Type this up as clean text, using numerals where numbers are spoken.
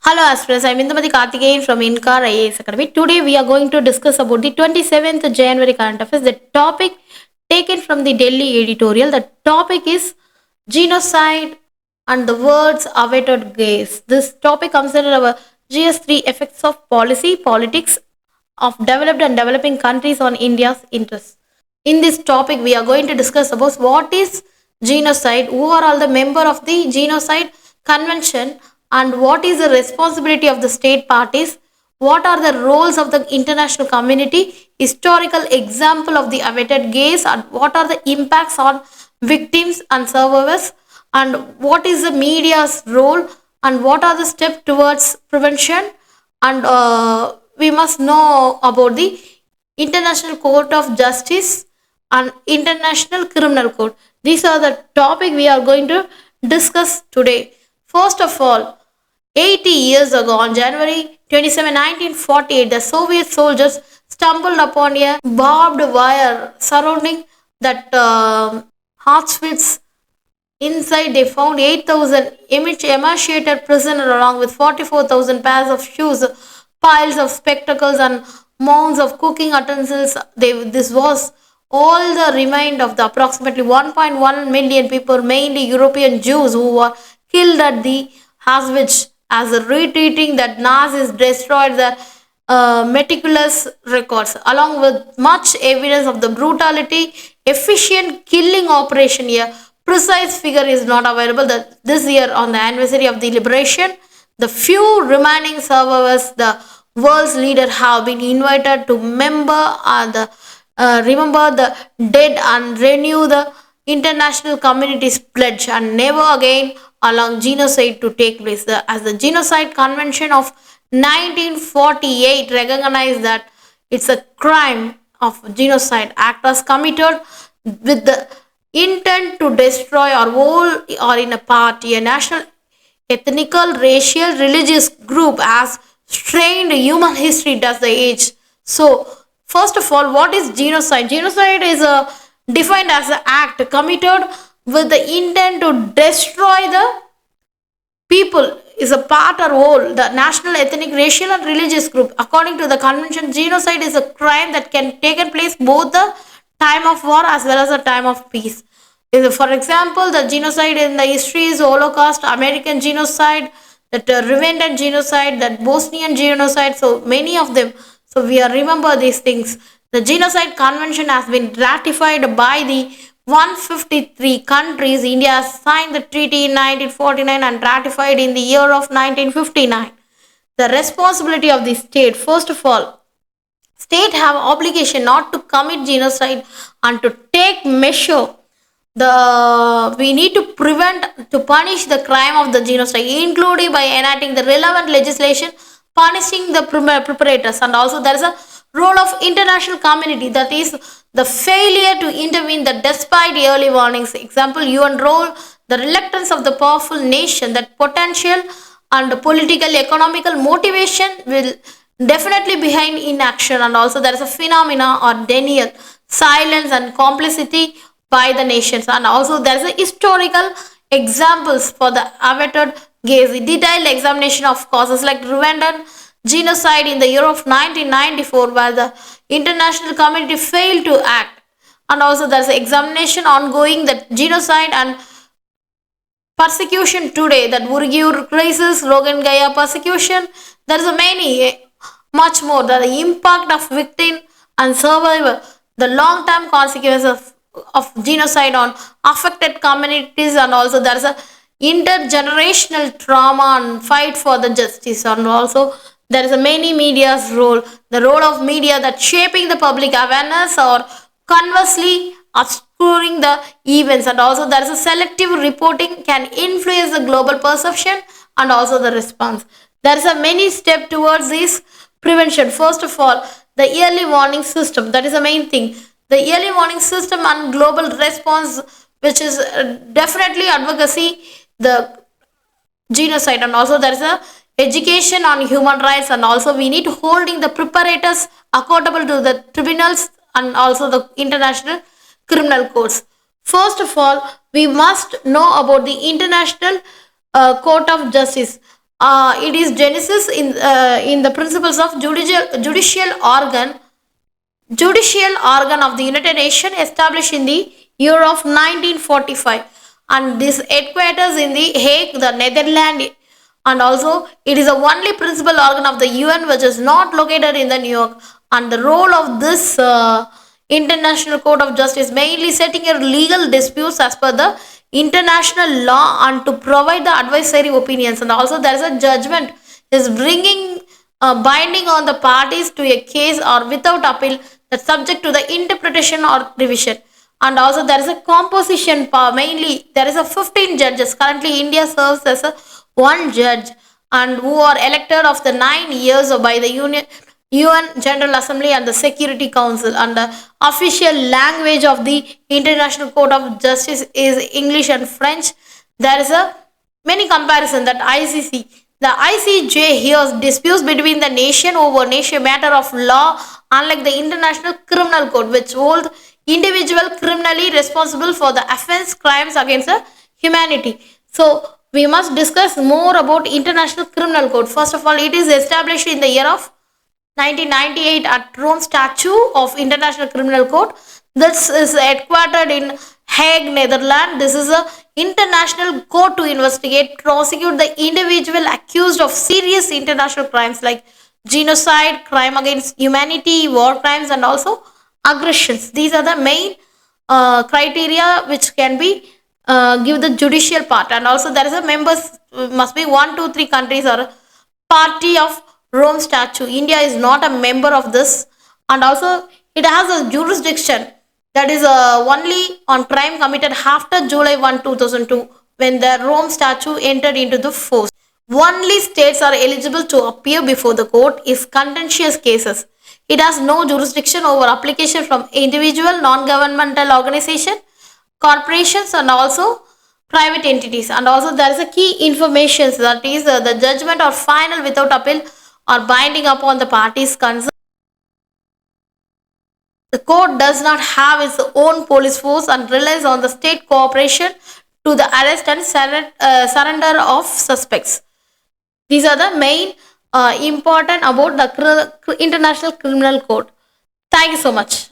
Hello aspirants, I'm Karthikeyan from Inkar IAS Academy. Today we are going to discuss about the 27th January current affairs. The topic taken from the Delhi editorial. The topic is genocide and the words awaited gaze. This topic comes under our GS3 effects of policy, politics of developed and developing countries on India's interests. In this topic, we are going to discuss about what is genocide, who are all the member of the genocide convention, and what is the responsibility of the state parties, what are the roles of the international community, historical example of the awaited gaze, and what are the impacts on victims and survivors, and what is the media's role, and what are the steps towards prevention, and we must know about the International Court of Justice and International Criminal Court. These are the topic we are going to discuss today. First of all, 80 years ago on January 27, 1948, the Soviet soldiers stumbled upon a barbed wire surrounding that Auschwitz. Inside, they found 8,000 emaciated prisoners along with 44,000 pairs of shoes, piles of spectacles, and mounds of cooking utensils. This was all the remained of the approximately 1.1 million people, mainly European Jews, who were killed at the Auschwitz as a retreating that Nazis destroyed the meticulous records, along with much evidence of the brutality, efficient killing operation here. Precise figure is not available that this year on the anniversary of the liberation, the few remaining survivors, the world's leaders have been invited to remember the dead and renew the international community's pledge and never again allow genocide to take place. As the Genocide Convention of 1948 recognized that it's a crime of genocide act was committed with the intent to destroy or whole or in a part a national, ethnical, racial, religious group as strained human history does the age. So, first of all, what is genocide? Genocide is defined as an act committed with the intent to destroy the people is a part or whole, the national, ethnic, racial, and religious group. According to the convention, genocide is a crime that can take place both the time of war as well as the time of peace. For example, the genocide in the history is Holocaust, American genocide, that Rwandan genocide, that Bosnian genocide. So many of them. So we are remember these things. The Genocide Convention has been ratified by the 153 countries. India has signed the treaty in 1949 and ratified in the year of 1959. The responsibility of the state, first of all, state have obligation not to commit genocide and to take measure. We need to prevent, to punish the crime of the genocide, including by enacting the relevant legislation punishing the preparators, and also there is a role of international community, that is the failure to intervene that despite early warnings. Example, UN role, the reluctance of the powerful nation, that potential and political economical motivation will definitely behind inaction, and also there is a phenomena or denial, silence and complicity by the nations, and also there is a historical examples for the awaited gaze, detailed examination of causes like Rwandan genocide in the year of 1994, where the international community failed to act, and also there is an examination ongoing that genocide and persecution today, that Uyghur crisis, Rohingya persecution. There is a many much more, the impact of victim and survivor, the long term consequences of genocide on affected communities, and also there is a intergenerational trauma and fight for the justice, and also there is a many media's role, the role of media that shaping the public awareness or conversely obscuring the events, and also there is a selective reporting can influence the global perception and also the response. There is a many step towards this prevention. First of all, the early warning system, that is the main thing. The early warning system and global response, which is definitely advocacy the genocide, and also there is a education on human rights, and also we need holding the preparators accountable to the tribunals and also the international criminal courts. First of all, we must know about the International Court of Justice. It is genesis in the principles of judicial organ of the United Nations established in the year of 1945, and this headquarters in the Hague, the Netherlands, and also it is the only principal organ of the UN which is not located in the New York. And the role of this International Court of Justice mainly setting a legal disputes as per the international law and to provide the advisory opinions, and also there is a judgment is bringing binding on the parties to a case or without appeal that subject to the interpretation or revision. And also there is a composition power, mainly there is a 15 judges. Currently India serves as a one judge and who are elected of the 9 years by the UN General Assembly and the Security Council, and the official language of the International Court of Justice is English and French. There is a many comparison that the ICJ hears disputes between the nation over nation matter of law, unlike the International Criminal Court, which holds individual criminally responsible for the offense crimes against the humanity. So we must discuss more about International Criminal Court. First of all, it is established in the year of 1998 at Rome Statute of International Criminal Court. This is headquartered in Hague, Netherlands. This is a international court to investigate, prosecute the individual accused of serious international crimes like genocide, crime against humanity, war crimes, and also aggressions. These are the main criteria which can be give the judicial part. And also there is a members must be 1, 2, 3 countries or party of Rome Statute. India is not a member of this, and also it has a jurisdiction that is only on crime committed after July 1, 2002, when the Rome Statute entered into the force. Only states are eligible to appear before the court is contentious cases. It has no jurisdiction over application from individual, non-governmental organization, corporations, and also private entities. And also there is a key information, that is the judgment or final without appeal or binding upon the parties concerned. The court does not have its own police force and relies on the state cooperation to the arrest and surrender of suspects. These are the main important about the International Criminal Court. Thank you so much.